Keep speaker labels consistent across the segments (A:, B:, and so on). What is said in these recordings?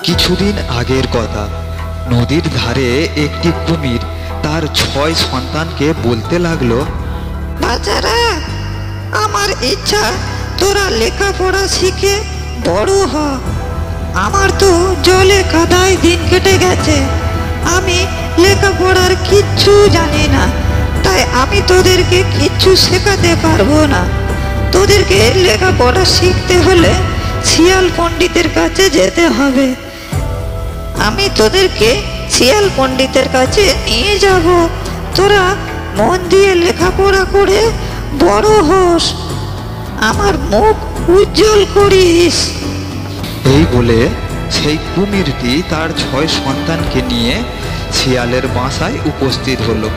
A: কিছুদিন আগের কথা। নদীর ধারে একটি কুমির তার 6 সন্তানকে বলতে লাগলো,
B: বাচ্চারা, আমার ইচ্ছা তোরা লেখাপড়া শিখে বড় হ। আমার তো জলে কাদায় দিন কেটে গেছে, আমি লেখাপড়ার কিচ্ছু জানি না, তাই আমি তোদেরকে কিচ্ছু শেখাতে পারবো না। তোদেরকে লেখাপড়া শিখতে হলে শিয়াল পণ্ডিতের কাছে যেতে হবে। আমি তোদেরকে শিয়াল পণ্ডিতের কাছে নিয়ে যাব, তোরা মন দিয়ে লেখাপড়া করে বড় হোস, আমার মুখ উজ্জ্বল করিস।
A: এই বলে সেই কুমিরটি তার 6 সন্তানকে নিয়ে শিয়ালের বাসায় উপস্থিত হলো।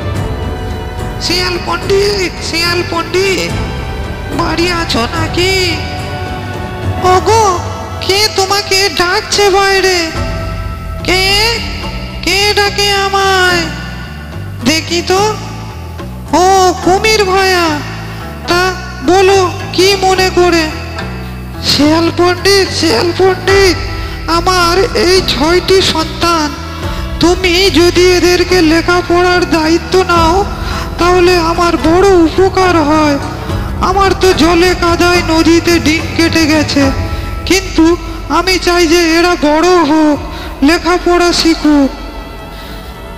B: শিয়াল পণ্ডিত, শিয়াল পণ্ডিত, বাড়ি আছো নাকি? ওগো, কে তোমাকে ডাকছে বাইরে? কে কে ডাকে আমায়? দেখি তো। ও কুমির ভাইয়া, তা বলো কি মনে করে? শিয়াল পণ্ডিত, শিয়াল পণ্ডিত, আমার এই 6টি সন্তান, তুমি যদি এদেরকে লেখাপড়ার দায়িত্ব নাও তাহলে আমার বড় উপকার হয়। আমার তো জলে কাদায় নদীতে ডিম কেটে গেছে, কিন্তু আমি চাই যে এরা বড় হোক, লেখাপড়া শিখুক।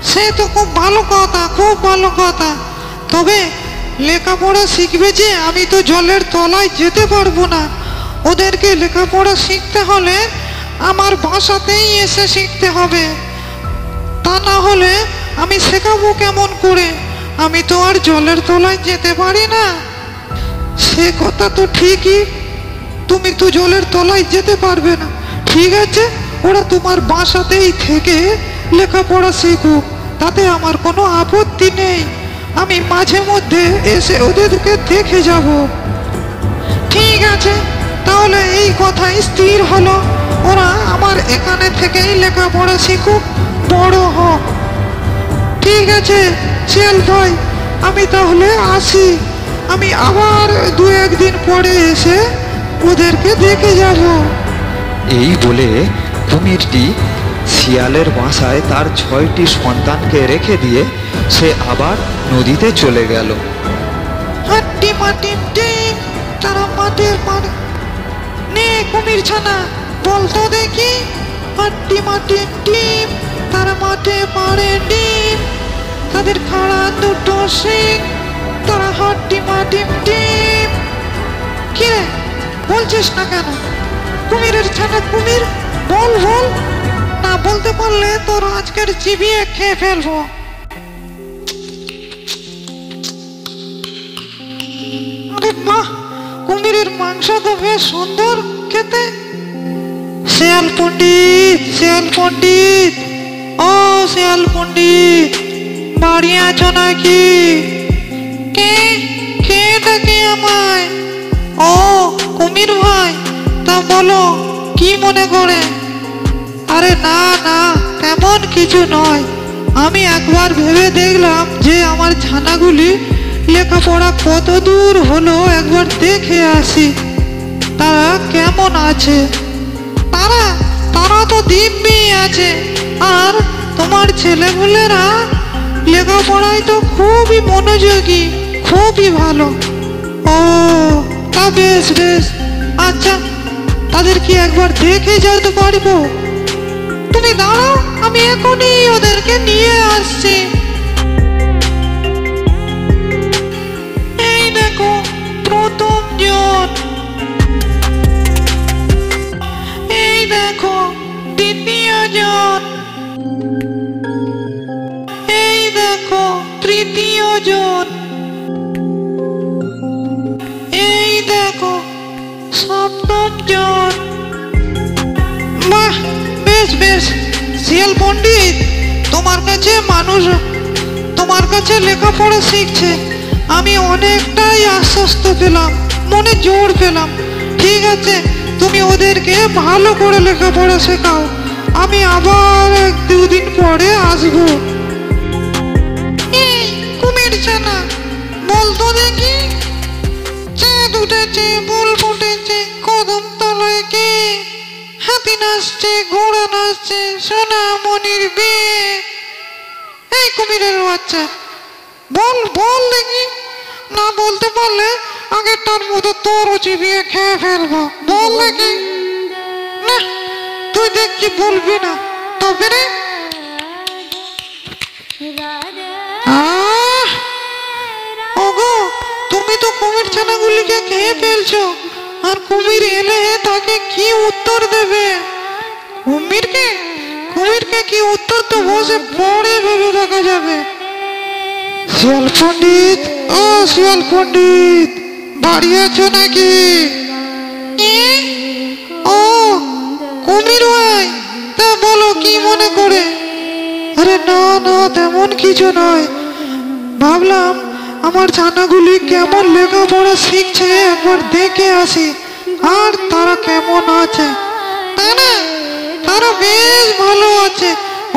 B: সে তো খুব ভালো কথা, খুব ভালো কথা, তবে লেখাপড়া শিখবে যে আমি তো জলের তলায় যেতে পারবো না। ওদেরকে লেখাপড়া শিখতে হলে আমার বাসাতেই এসে শিখতে হবে, তা না হলে আমি শেখাবো কেমন করে? আমি তো আর জলের তলায় যেতে পারি না। সে কথা তো ঠিকই, তুমি তো জলের তলায় যেতে পারবে না। ঠিক আছে, ওরা তোমার বাসাতেই থেকে লেখাপড়া শিখুক, তাতে আমার কোনো আপত্তি নেই। আমি মাঝে মধ্যে এসে ওদেরকে দেখে যাব। ঠিক আছে, তাহলে এই কথাই স্থির হলো, ওরা আমার এখানে থেকেই লেখাপড়া শিখুক, বড় হোক। ঠিক আছে শিয়াল ভাই, আমি তাহলে আসি। আমি আবার 2-1 দিন পরে এসে ওদেরকে দেখে যাব।
A: এই বলে কুমিরটি শিয়ালের বাসায় তার 6টি সন্তানকে রেখে দিয়ে সে আবার নদীতে চলে গেল।
B: হাড্ডি মাটিম টিম, তারা মাঠে মারে। নে কুমির ছানা, বল তো দেখি। হাড্ডি মাটিম টিম, তারা মাঠে মারে ডিম, তাদের খাড়া 2টো শিং, তারা হাড্ডি মাটিম টিম। কি রে, বলছিস না কেন? কুমিরের ছানা কুমির, বল বল। না বলতে পারলে তোর আজকের চিবিয়ে খেয়ে ফেলবো। আরে বাহ, কুমিরের মাংস তো বেশ সুন্দর খেতে। শিয়াল পণ্ডিত, শিয়াল পণ্ডিত, ও শিয়াল পণ্ডিত, বাড়ি আছো নাকি? কে কে ডাকে আমায়? ও কুমির ভাই, তা বলো কি মনে করে? আরে না না, তেমন কিছু নয়। আমি একবার ভেবে দেখলাম যে আমার ছানাগুলি লেখাপড়া কত দূর হলো, একবার দেখে আসি তারা কেমন আছে। তারা তারা তো দিব্যি আছে, আর তোমার ছেলেগুলেরা লেখাপড়ায় তো খুবই মনোযোগী, খুবই ভালো। ও তা বেশ বেশ, আচ্ছা তাদের কি একবার দেখে যেতে পারবো? তুমি দাঁড়াও, আমি এখনই ওদেরকে নিয়ে আসছি। এই দেখো প্রথম জন, এই দেখো দ্বিতীয় জন, এই দেখো তৃতীয় জন, এই দেখো সপ্তম জন। বাহ, বেশ বেশ। শিয়াল পণ্ডিত, তোমার কাছে মানুষ, তোমার কাছে লেখাপড়া শিখছে, আমি অনেকটাই আশ্বস্ত পেলাম, মনে জোর পেলাম। ঠিক আছে, তুমি ওদেরকে ভালো করে লেখাপড়া শেখাও, আমি আবার 1-2 দিন পরে আসবো। এই কুমির ছানা, বল তো দেখি। চাঁদ উঠেছে, ফুল ফুটেছে, কদম তলায় কে? হাত হাতি নাচছে, ঘোড়া নাচছে, সোনা মনির বিয়ে। এই কুমিরের বাচ্চা, বল বল দেখি। না বলতে পারলে আগেরটার মতো তোর চিবিয়ে খেয়ে ফেলবো। বল দেখি। না, তুই দেখছি বলবি না, তবে রে ওগো, তুমি তো কুমির ছানাগুলিকে খেয়ে ফেলছো, আর কুমির এলে তাকে কি উত্তর দেবে? কুমিরকে কুমিরকে কি উত্তর তো বসে পড়ে ভেবে দেখা যাবে। শিয়াল পণ্ডিত, ও শিয়াল পণ্ডিত, বাড়ি আছো নাকি? ও কুমির ভাই, তা বলো কি মনে করে? আরে না না, তেমন কিছু নয়, ভাবলাম আমার ছানাগুলি কেমন লেখাপড়া শিখছে একবার দেখে আসি, আর তারা কেমন আছে। তারা বেশ ভালো আছে,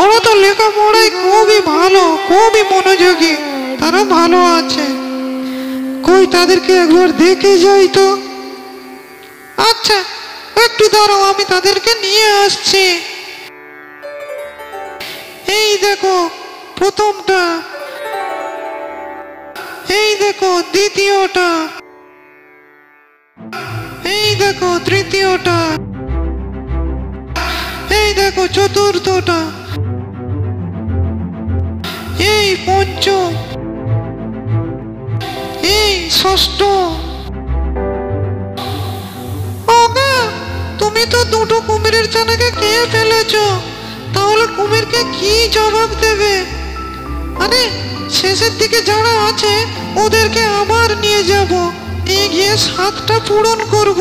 B: ওরা তো লেখাপড়ায় খুবই ভালো, খুবই মনোযোগী, তারা ভালো আছে। কই তাদেরকে একবার দেখে যাই তো। আচ্ছা, একটু দাঁড়াও, আমি তাদেরকে নিয়ে আসছি। এই দেখো প্রথমটা, এই দেখো দ্বিতীয়টা, এই দেখো তৃতীয়টা, এই দেখো চতুর্থটা, এই পঞ্চম, এই ষষ্ঠ। ওগো, তুমি তো দুটো কুমিরের ছানাকে খেয়ে ফেলেছো, তাহলে কুমিরকে কি জবাব দেবে? আরে শেষের দিকে যারা আছে ওদেরকে আবার নিয়ে যাব, নিয়ে গিয়ে 7টা পূরণ করব।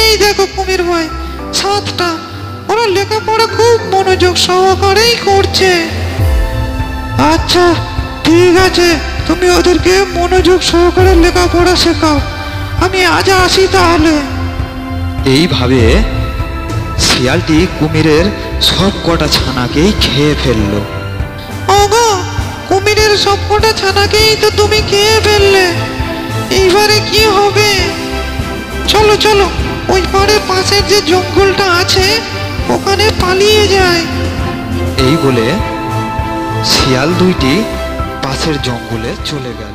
B: এই দেখো কুমির ভাই, 7টা। ওরা লেখাপড়া খুব মনোযোগ সহকারেই করছে। আচ্ছা ঠিক আছে, তুমি ওদেরকে মনোযোগ সহকারে লেখাপড়া শেখাও, আমি আজ আসি তাহলে।
A: এইভাবে শিয়ালটি কুমিরের সব কটা ছানাকেই খেয়ে ফেললো।
B: ওগো, কুমিরের সবকটা ছানাকেই তো তুমি খেয়ে ফেললে, এইবারে কি হবে? চলো চলো, ওই পাড়ের পাশের যে জঙ্গলটা আছে ওখানে পালিয়ে যায়।
A: এই বলে শিয়াল দুইটি পাশের জঙ্গলে চলে গেল।